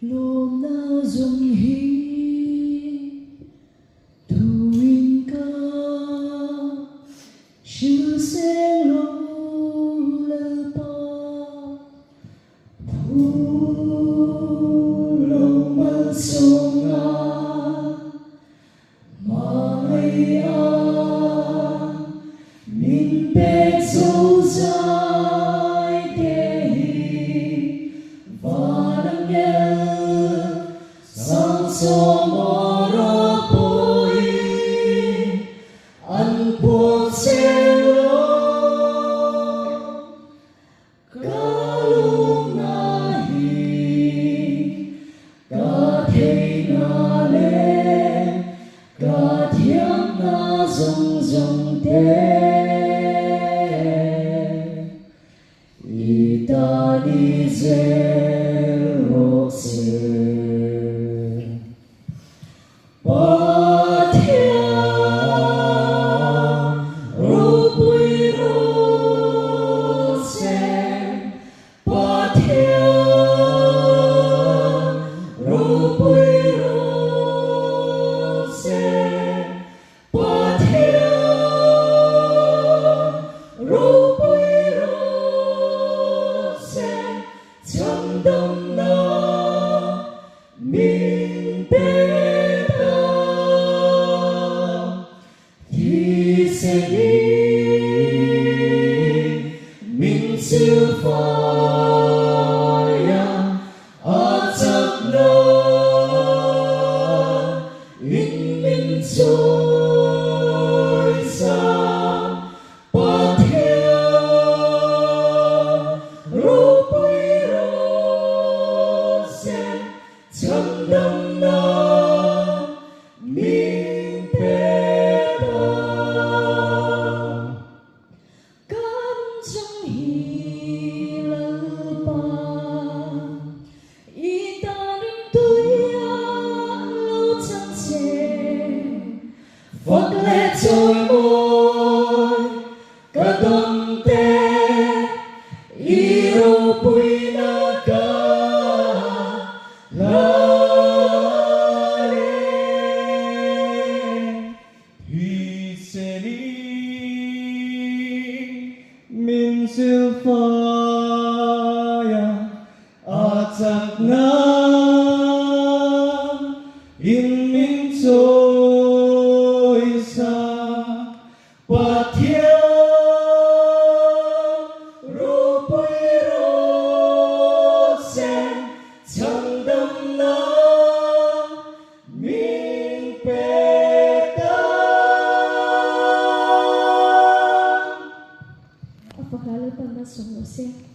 lom na dung hi thuin ca sư sen lô lơ pa phu lom ma song a mai a min pe châu dài ke hi và nắng nhớ sang so moro poi an buông xe lo ca lung na hi ca thei na le ca thiam na zong zong te Itani zero se Pathia rupui ro se Pathia rupui ro se Pathia rupui chẳng đông na min pe ta thì sẽ đi min siêu phai a chắc na in min trôi xa chẳng đông na min pe ta cam trong hi lơ pa y ta ring tuổi lâu chẳng che vọt lệ trôi môi cả đông te y rô bùi na ca min siêu phaya chắc na in min trôi xa Pathia rupui ro se chẳng đông na min pe ta Apakala pa na sumuse?